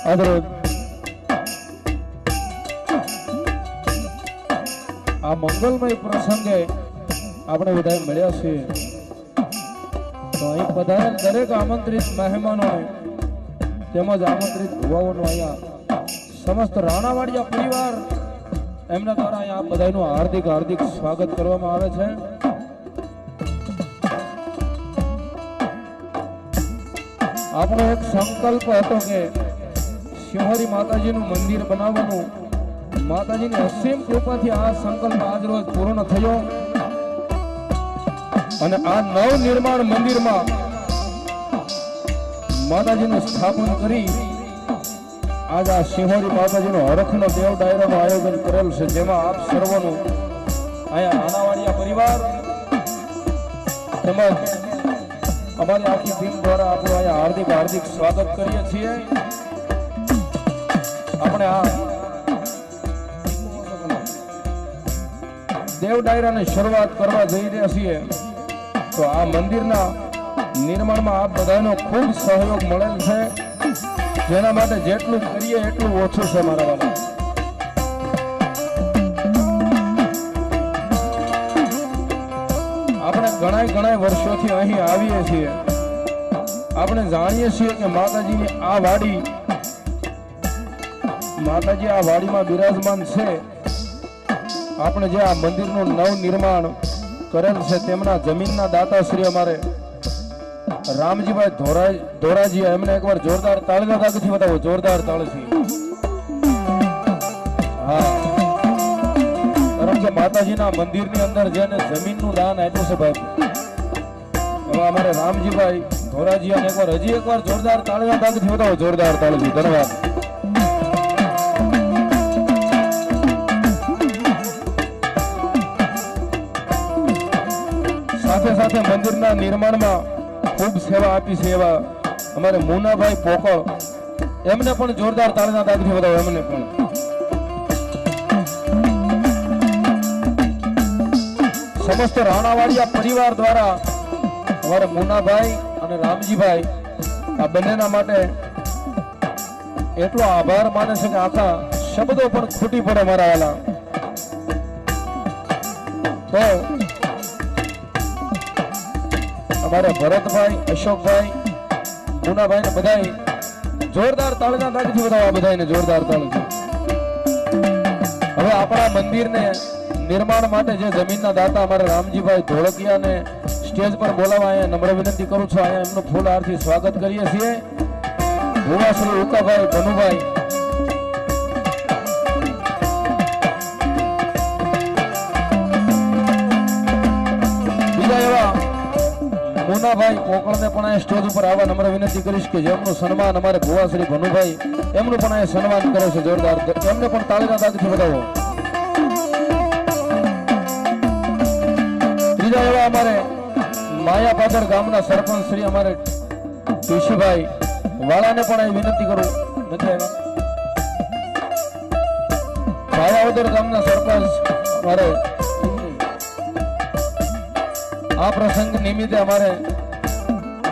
આજરોજ આ મંગલમય પ્રસંગે આપણે બધા મળ્યા છીએ, તો અહીં બધા દરેક આમંત્રિત મહેમાનોને તેમજ આમંત્રિત ભુવાઓનો અહીંયા સમસ્ત રાણાવાડિયા પરિવાર એમના દ્વારા અહીંયા બધાનું હાર્દિક હાર્દિક સ્વાગત કરવામાં આવે છે. આપણો એક સંકલ્પ હતો કે શિહોરી માતાજીનું મંદિર બનાવવાનું. માતાજીની અસીમ કૃપાથી આ સંકલ્પ આજ રોજ પૂર્ણ થયો અને આ નવ નિર્માણ મંદિરમાં માતાજીનું સ્થાપન કરી આજ આ શિહોરી માતાજીનો હરખનો દેવ ડાયરાનું આયોજન કરેલ છે, જેમાં આપ સર્વનું અહીંયા રાણાવાડિયા પરિવાર તેમજ અમારી આખી ટીમ દ્વારા આપણું અહીંયા હાર્દિક હાર્દિક સ્વાગત કરીએ છીએ. આપણે આ દેવ ડાયરાની શરૂઆત કરવા જઈ રહ્યા છીએ, તો આ મંદિરના નિર્માણમાં આપ બધાનો ખૂબ સહયોગ મળેલ છે, જેના માટે જેટલું કરીએ એટલું ઓછું છે મારા વાલા. આપણે ઘણા વર્ષોથી અહીં આવીએ છીએ. આપણે જાણીએ છીએ કે માતાજીની આ વાડી, માતાજી આ વાડીમાં બિરાજમાન છે. આપણે જે આ મંદિરનું નવ નિર્માણ કરેલ છે તેમના જમીનના દાતાશ્રી અમારે રામજીભાઈ ધોરાજી, એમને એકવાર જોરદાર તાળીના દાગથી બતાવો, જોરદાર તાળીથી. હા, કારણ કે માતાજીના મંદિરની અંદર જેને જમીનનું દાન આપ્યું છે ભાઈ, એવા અમારે રામજીભાઈ ધોરાજી, અને હજી એકવાર જોરદાર તાળીના દાગથી બતાવો, જોરદાર તાળીથી. ધન્યવાદ. સાથે સાથે મંદિરના નિર્માણમાં ખૂબ સેવા આપી છે એવા અમારે મુનાભાઈ પોકળ, એમને પણ જોરદાર તાળીના દાગથી બતાવો. એમને પણ સમસ્ત રાણાવાડિયા પરિવાર દ્વારા અમારે મુનાભાઈ અને રામજીભાઈ આ બંનેના માટે એટલો આભાર માને છે કે આખા શબ્દો પણ ખૂટી પડે મારા વાલા. તો અમારે ભરતભાઈ, અશોકભાઈ, મુનાભાઈ ને બધાય જોરદાર તાળીના દાગથી બતાવો. બધાને જોરદાર તાળીથી. હવે આપણા મંદિરને નિર્માણ માટે જે જમીનના દાતા અમારે રામજીભાઈ ધોળકિયાને સ્ટેજ પર બોલાવવા અહીંયા નમ્ર વિનંતી કરું છું. અહીંયા એમનું ફૂલ હારથી સ્વાગત કરીએ છીએ. ભુવા શ્રી ઉકાભાઈ, ભનુભાઈ, બીજા એવા મુનાભાઈ કોકળને પણ આ સ્ટેજ ઉપર આવવા નમ્ર વિનંતી કરીશ કે જેમનું સન્માન અમારે ભુવા શ્રી ભનુભાઈ એમનું પણ આ સન્માન કરે છે જોરદાર. એમને પણ તાળીના દાગથી બતાવો. ત્રીજા એવા અમારે માયાપાદર ગામના સરપંચ શ્રી અમારે ટીસીભાઈ વાળાને પણ આ વિનંતી કરું. નથી આવ્યા. ભાયાવદર ગામના સરપંચ અમારે આ પ્રસંગ નિમિત્તે અમારે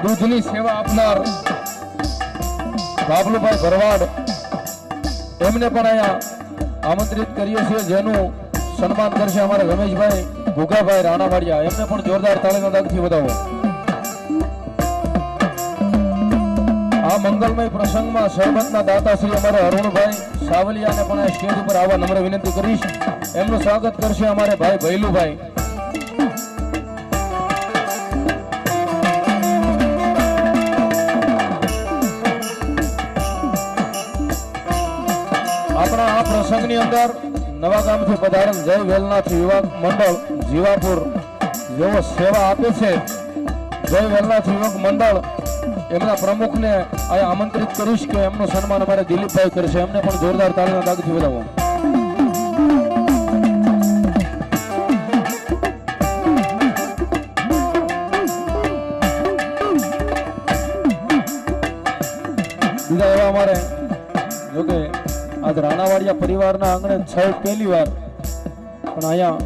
દૂધની સેવા આપનાર બાબલુભાઈ ભરવાડ, એમને પણ અહીંયા આમંત્રિત કરીએ છીએ, જેનું સન્માન કરશે અમારે રમેશભાઈ ભૂગાભાઈ રાણાવાડિયા. એમને પણ જોરદાર તાળીના દાગથી બતાવો. આ મંગલમય પ્રસંગમાં સરબતના દાતા શ્રી અમારે અરુણભાઈ સાવલિયાને પણ આ સ્ટેજ ઉપર આવવા નમ્ર વિનંતી કરીશ. એમનું સ્વાગત કરશે અમારે ભાઈ ભૈલુભાઈ. આપણા આ પ્રસંગની અંદર નવા ગામથી પધારેલ જય વેલનાથ યુવક મંડળ જીવાપુર જેવો સેવા આપે છે, જય વેલનાથ યુવક મંડળ એમના પ્રમુખને અહીંયા આમંત્રિત કરીશ કે એમનું સન્માન અમારે દિલીપભાઈ કરશે. એમને પણ જોરદાર તાળીના દાગથી બતાવો. બીજા એવા અમારે જોકે આજ રાણાવાડિયા પરિવારના આંગણે પહેલી વાર પણ અહીંયા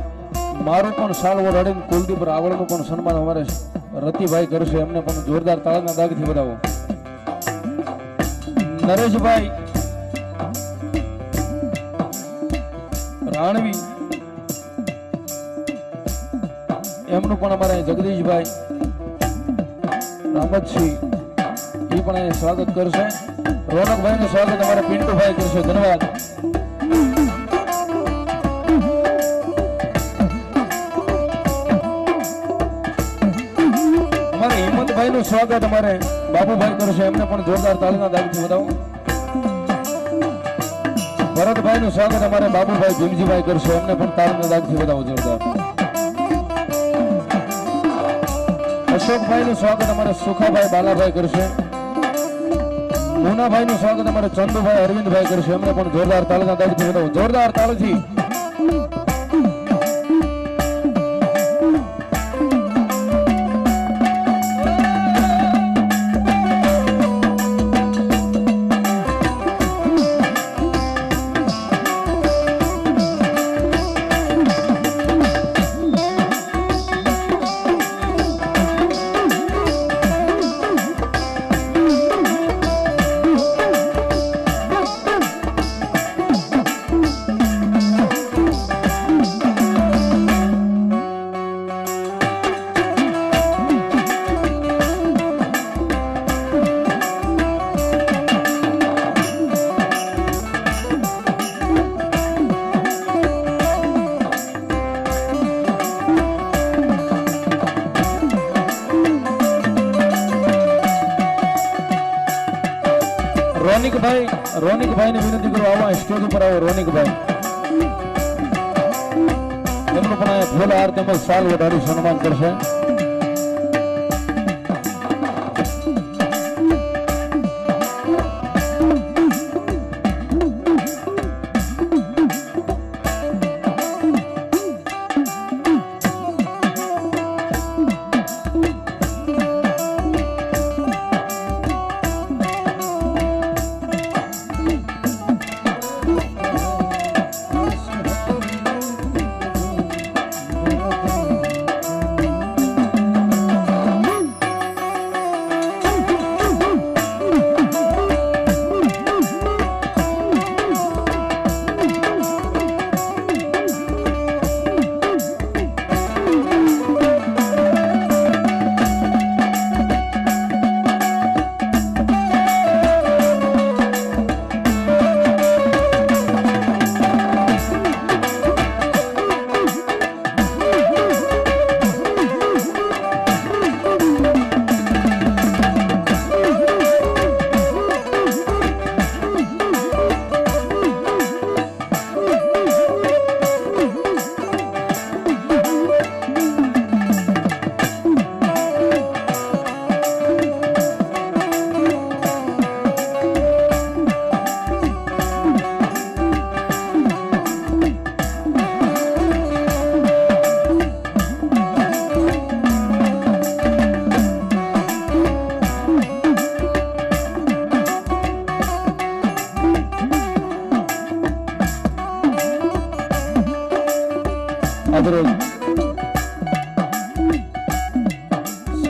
મારું પણ સાલવો રડીને કુલદીપ રાવળનું પણ સન્માન અમારે રતિભાઈ કરશે. એમને પણ જોરદાર તાળીના દાગથી બતાવો. નરેશભાઈ રાણવી એમનું પણ અમારા જગદીશભાઈ રામતસિંહ એ પણ અહીં સ્વાગત કરશે. રોનકભાઈનું સ્વાગત અમારા પિન્ટુભાઈ કરશે. ધન્યવાદ. અમારે હિંમતભાઈનું સ્વાગત અમારે બાબુભાઈ કરશે. એમને પણ જોરદાર તાળીના દાગથી વધાવો. ભરતભાઈનું સ્વાગત અમારે બાબુભાઈ ભીમજીભાઈ કરશે. એમને પણ તાળીના દાગથી વધાવો જોરદાર. અશોકભાઈનું સ્વાગત અમારે સુખાભાઈ બાલાભાઈ કરશે. મુનાભાઈનું સ્વાગત અમારે ચંદુભાઈ અરવિંદભાઈ કરશે. એમને પણ જોરદાર તાળીના દાગથી વધાવો. જોરદાર તાળીથી. રોનિકભાઈ ને વિનંતી કરો, આવો સ્ટેજ ઉપર આવો. રોનિકભાઈ એમનું પણ અહીંયા ફૂલ હાર તેમજ સાલ વધારી સન્માન કરશે.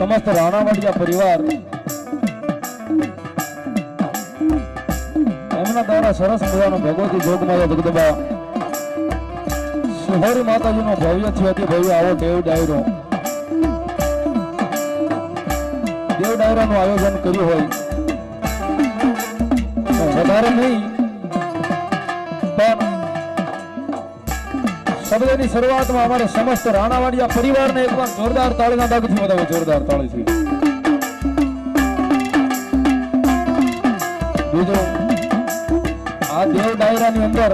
સમસ્ત રાણાવાડિયા પરિવાર એમના દ્વારા સરસ મજાનો ભગવતી જોગમાયા જગદંબા સુહોરી માતાજીનો ભવ્યથી અતિ ભવ્ય આવો દેવ ડાયરાનું આયોજન કર્યું હોય વધારે નહીં પણ શબ્દની શરૂઆતમાં અમારે સમસ્ત રાણાવાડિયા પરિવારને એકવાર જોરદાર તાળીના દાગથી વધાવો. જોરદાર તાળીથી. બીજું આ દેવ ડાયરાની અંદર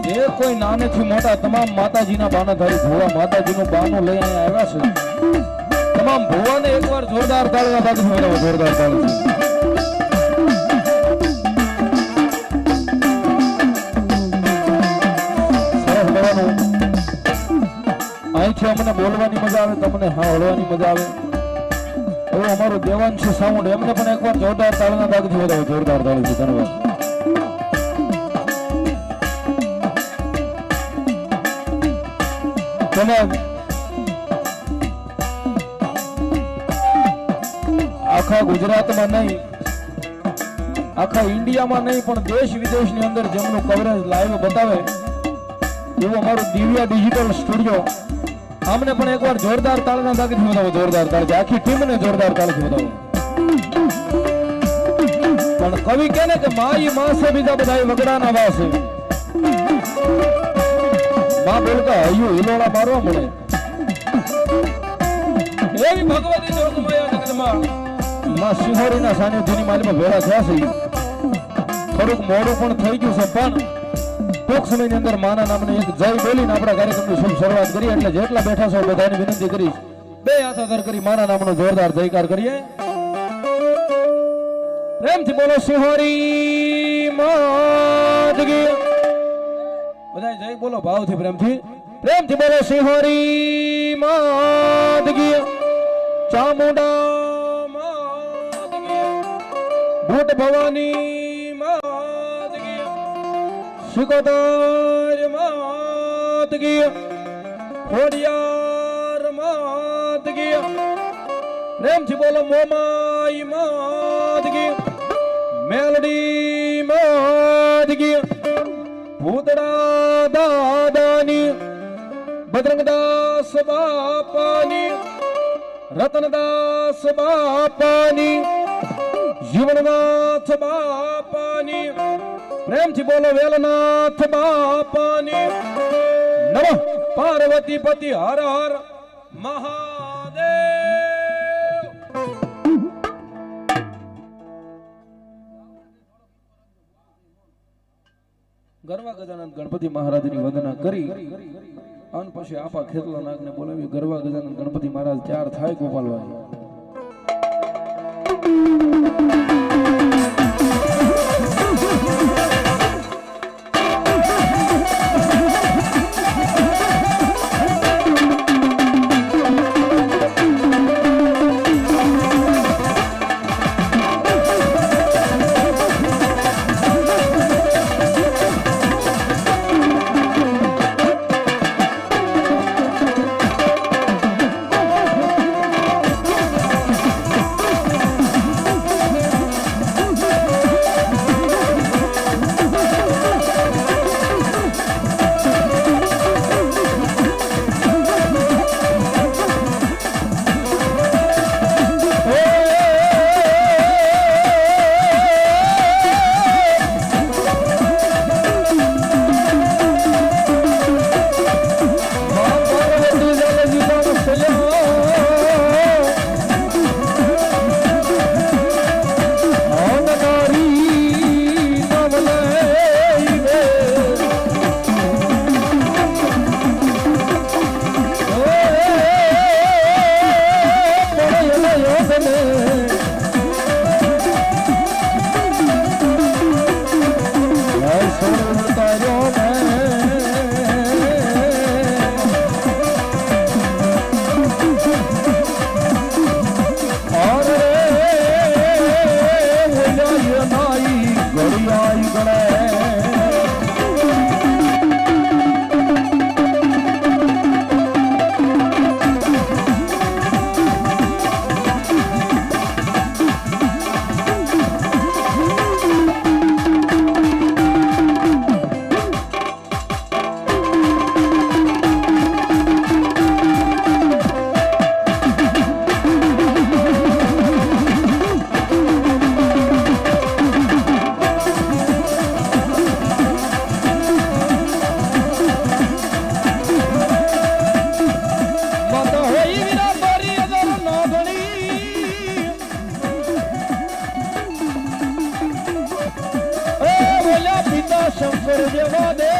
જે કોઈ નાનેથી મોટા તમામ માતાજીના બાનાધારી ભુવા માતાજીનું બાનું લઈ અહીંયા આવ્યા છે તમામ ભુવાને એકવાર જોરદાર તાળીના દાગથી વધાવો. જોરદાર તાળીથી. અહીંથી અમને બોલવાની મજા આવે, તમને હળવાની મજા આવે એવું અમારું દેવાંશી સાઉન્ડ એમને પણ એકવાર જોરદાર તાળીના દાગથી વધાવો. જોરદાર તાળીથી. ધન્યવાદ. તેમજ આખા ગુજરાતમાં નહીં આખા ઇન્ડિયામાં નહીં પણ દેશ વિદેશની અંદર જેમનું કવરેજ લાઈવ બતાવે એવું અમારું દિવ્યા ડિજિટલ સ્ટુડિયો. આમને પણ એકવાર જોરદાર તાળના દાગીથી બતાવો, જોરદાર તાળ, આખી ટીમને જોરદાર તાળથી બતાવો. પણ કવિ કહે ને કે માઈ માં સે બીજા બધા વગડાના વાસે, માં બોલકા હૈયું હિલોળા મારવા મળે એવી ભગવતી જોગમાયા જગતમાં માં સિંહોરીના સાનિધ્યની માલીમાં ભેળા થયા છે. થોડુંક મોડું પણ થઈ ગયું છે પણ ટૂંક સમયની અંદર માના નામની એક જય બોલીને આપણા કાર્યક્રમની શુભ શરૂઆત કરીએ. એટલે જેટલા બેઠા છો બધાની વિનંતી કરીશ બે હાથ આગળ કરી માના નામનો જોરદાર જયકાર કરીએ. પ્રેમથી બોલો સિંહોરી માત કી. બધા જય બોલો ભાવથી પ્રેમથી. પ્રેમથી બોલો સિંહોરી માત કી. ચામુંડા માત કી. ભૂત ભવાની માત કી. સિકોદર માત કી. ખોડિયાર માત કી. પ્રેમથી બોલો મોમાઈ માત કી. મેલડી માત કી. ભૂતડા દાદાની. બજરંગદાસ બાપાની. રતનદાસ બાપાની. જીવનનાથ બાપાની. પ્રેમથી બોલો વેલનાથ બાપાની. નમઃ પાર્વતી પતિ હર હર મહાદેવ. ગરવા ગજાનંદ ગણપતિ મહારાજની વંદના કરી અને પછી આપા ખેતલા નાગને બોલાવી ગરવા ગજાનંદ ગણપતિ મહારાજ ત્યાર થાય ગોપાલભાઈ. શંકર દેવા દે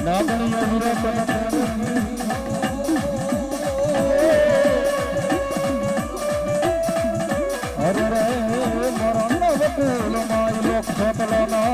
નાગણીય વિરતન હરે રે મરણ વકુલ માય લોક સતલના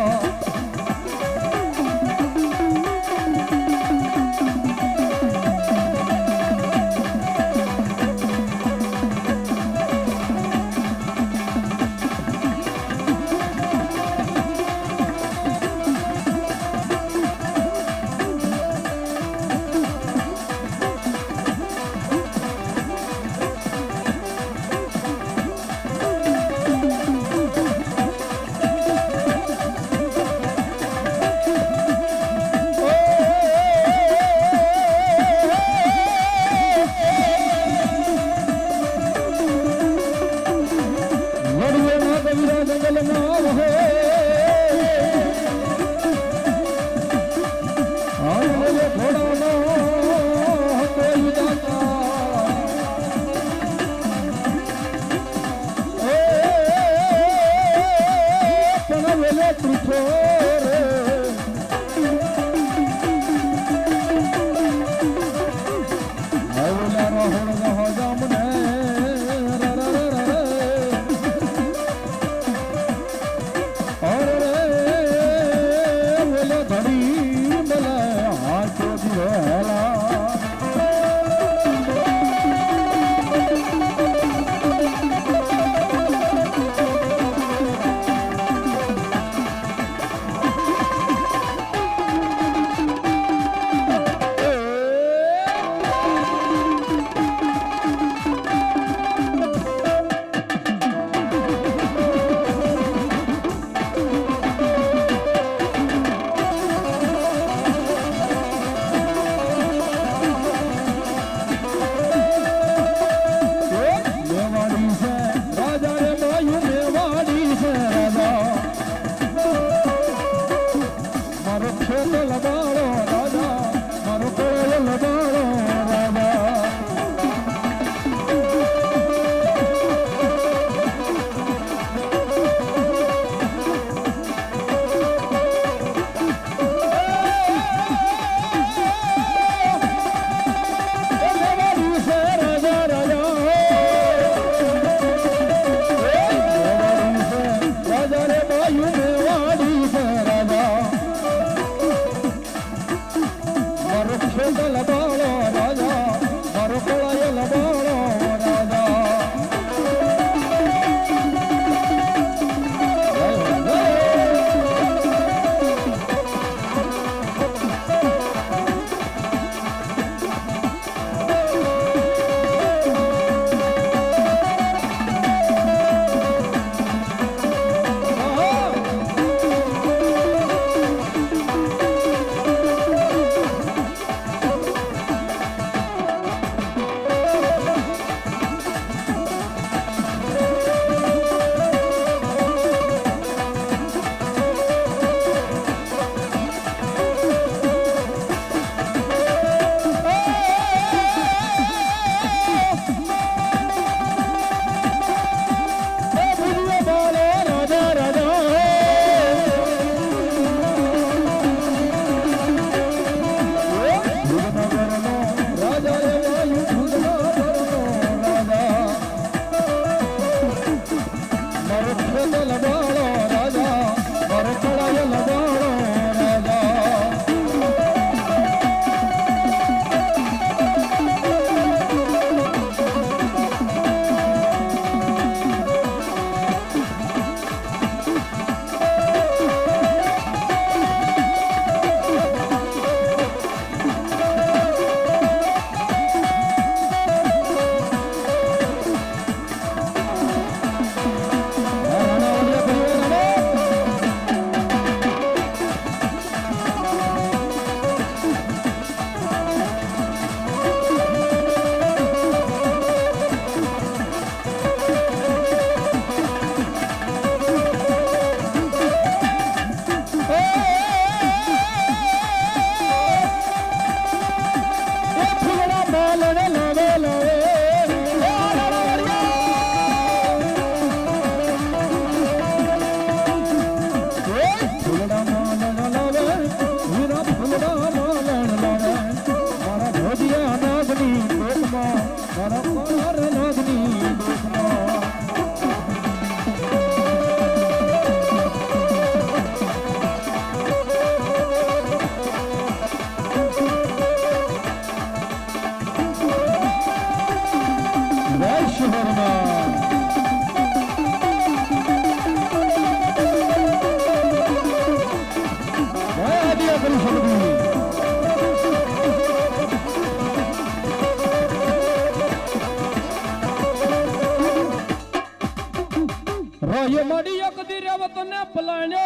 ये माड़ी एक दिरे वतन पलाने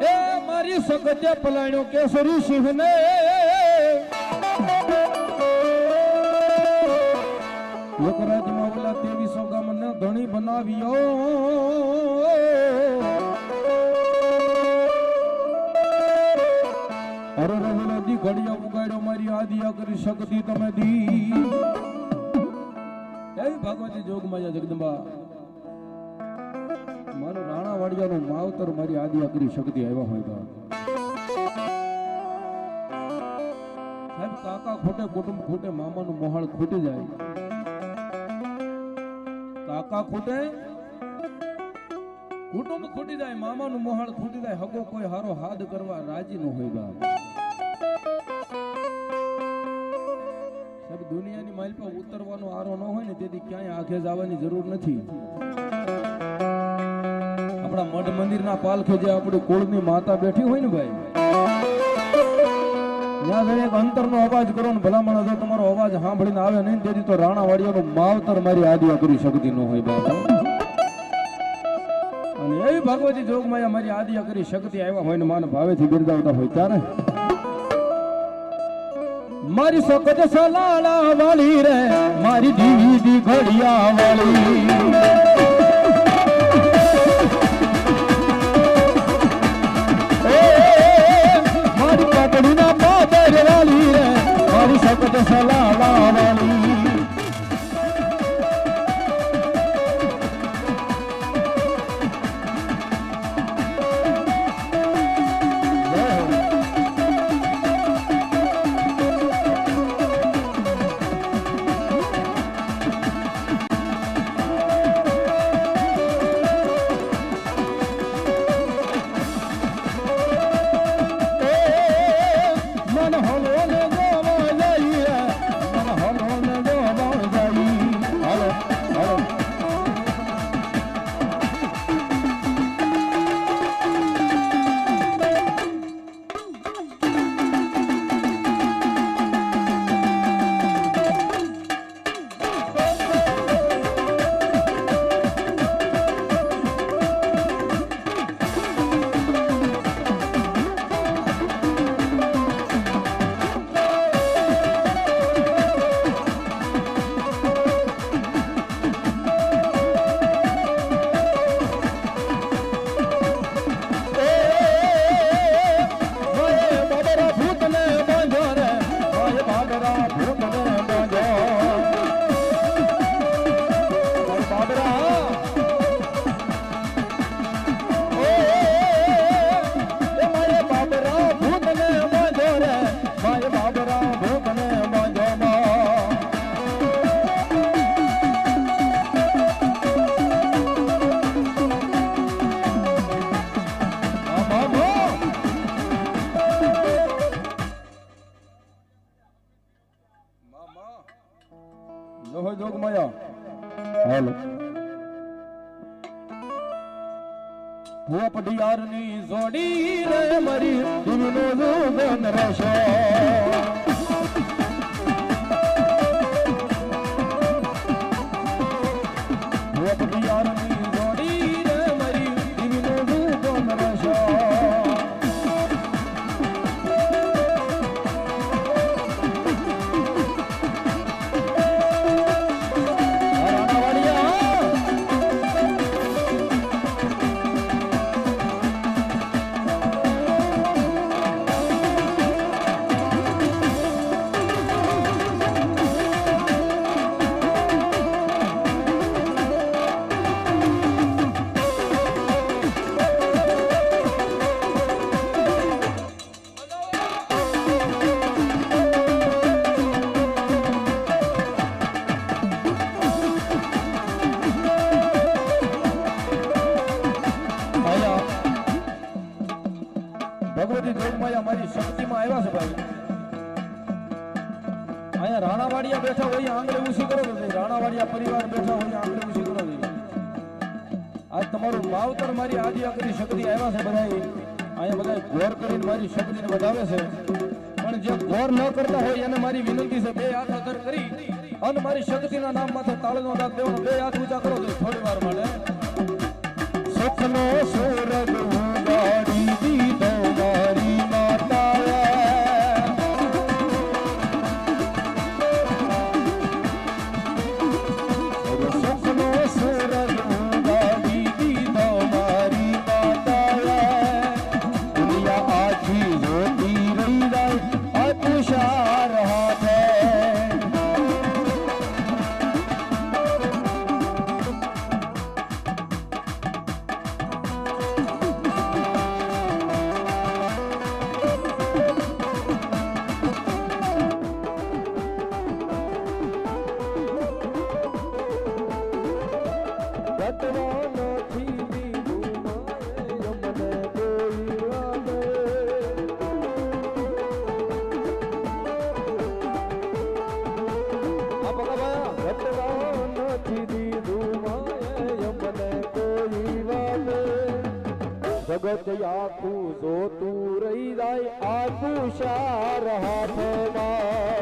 ए मारी सगते पलाणो केसरी सिंह ने लोकराज में बोला 2300 गाम ने धणी बनावियो अरे रवला दी घड़िया उगाड़ो मारी आदिया करी शक्ति तमे दी ए भगवती जोग माया जगदंबा मारो राणा वाड़िया नो मावतर मारी आदिया करी शक्ति आवा होयगा साहब काका खोटे कुटुंब खोटे मामा नु मोहाळ खोटी जाय काका खोटे કુટુંબ ખૂટી જાય, મામાનું મોહાળ ખૂટી જાય, હગો કોઈ હારો હાથ કરવા રાજી ન હોય બાપ. સાહેબ દુનિયાની માઇલ પર ઉતરવાનો આરો ન હોય ને તેથી ક્યાંય આંખે જવાની જરૂર નથી. આપણા મઠ મંદિરના પાલખે જે આપણી કુળની માતા બેઠી હોય ને ભાઈ, ત્યાં જઈને એક અંતરનો અવાજ કરો ને ભલામણ જો તમારો અવાજ સાંભળીને આવે નહીં તેથી તો રાણાવાડીયાનું માવતર મારી આદિયા કરી શકતી ન હોય બાપા. અને એવી ભગવતી જોગમાયા મારી આદિયા કરી શક્તિ આવ્યા હોય ને માને ભાવેથી બિરદાવતા હોય ત્યારે મારી સકત સલાળા વાળી રે મારી દીવી દી ઘડિયા વાળી, મારી પાટડીના પાદર વાળી રે મારી સકત સલાળા વાળી. પડિયારની જોડી રે મારી દિલનો જોગન રશો, પડિયારની જોડી રે મારી દિલનો જોગન રશો. ભગવતી જોગમાયા મારી શક્તિમાં આવ્યા છે ભાઈ. અહીંયા રાણાવાડિયા બેઠા હોય આંગળે ઊંચી કરો તો રાણાવાડિયા પરિવાર બેઠા હોય આંગળે ઊંચી કરો. આજ તમારું માવતર મારી આદિયા કરી શક્તિ આવ્યા છે બધા. અહીંયા બધા ગોર કરીને મારી શક્તિને વધાવે છે, પણ જે ગોર ન કરતા હોય એને મારી વિનંતી છે બે હાથ અધર કરી અને મારી શક્તિના નામ માથે તાળનો દાગ દેવાનો. બે હાથ ઊંચા કરો તો થોડી વાર માટે સુખનો સુરગ ઉગાડી દીધો મારી માતાએ, સુખનો સુરગ ઉગાડી દીધો મારી માતાએ. દુનિયા આખી જોતી રહી જાય આ તુષાર હાથે. જગત આખું જોતું રહી જાય આખું શાર હાથમાં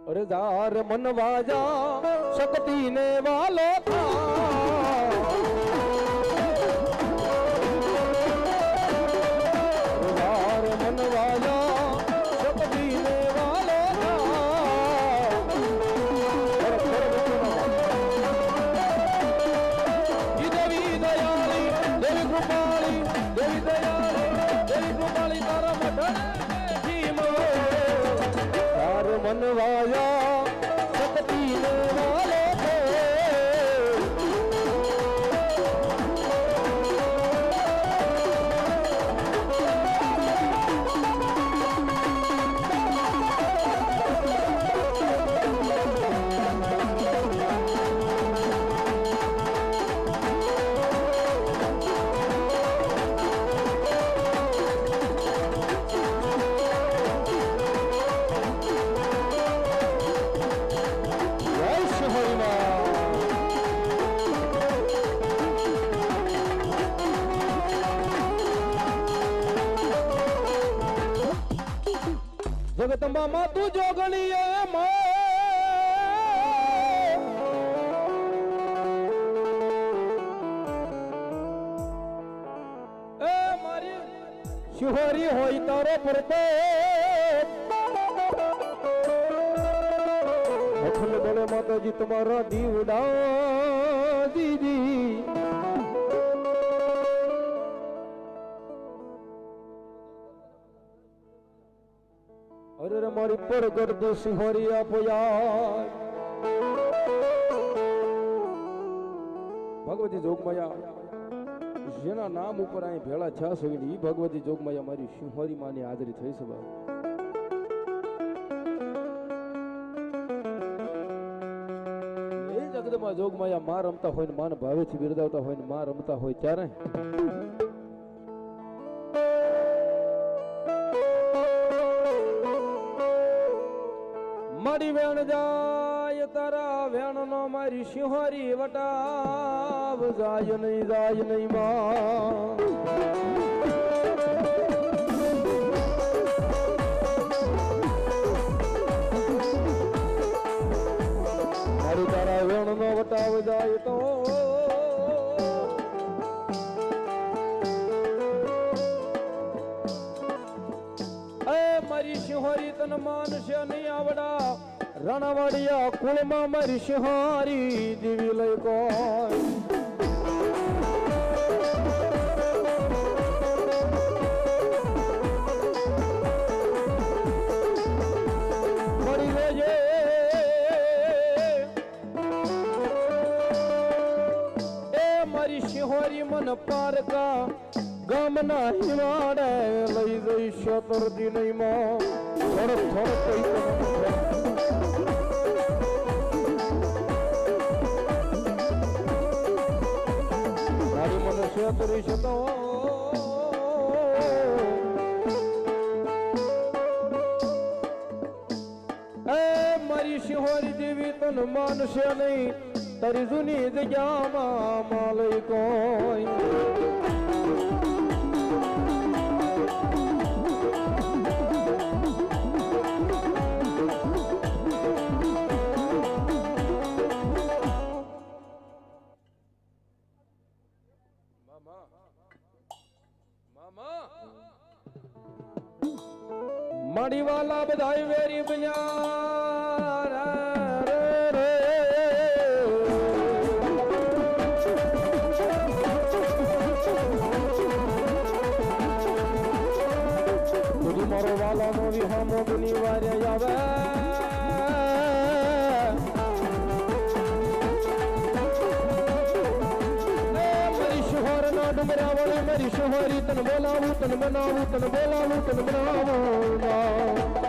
अरे जार मन वाजा शक्ति ने वालो था जार मन वाजा शक्ति ने वालो था देवी दयाली देवी कृपाली देवी दयाली देवी कृपाली तारा मठन मनवाया शक्ति ने वाले थे जगत मामा तू जोगणीए मारी शिहोरी होई तारो प्रताप अखिल बड़े माता जी तुम्हारा दीवड़ा दीदी अरे मारी परगट दो सिंहरी आपो यार भगवती जोगमाया जेना नाम ऊपर आई भेड़ा छा सगड़ी भगवती जोगमाया मारी सिंहरी मानी हाजरी થઈ છે બા એ જગદમાં જોગમાયા માં રમતા હોય ને માન ભાવેથી બિરદાવતા હોય ને માં રમતા હોય ત્યારે મારી વેણ જાય તારા વેણ નો મારી સિંહરી વટાવ જાય નહીં માં મારી તારા વેણ નો વટાવ જાય તો માનશે નહીં આવડા રણવડિયા કુળમાં મારી સિંહારી દેવી લઈ કોઈ મળી લેજે એ મારી સિંહારી મન પારકા ગામના હિવાડે લઈ જઈ શતરદી નહીં માં થોડો થોડો મારી મનુષ્ય તરી શતો એ મારી શિહોરી દેવી તન માનશે નહીં તારી જૂની જગ્યામાં માલય કોઈ માડી વાલા બધાય વેરી બજાર રે તુરી મારો વાલા નો વિહામો બની વારે આવે ડુંગરા વાળી મારી શહોરી તન બોલાવું તન બનાવું તન બોલાવું તન બનાવું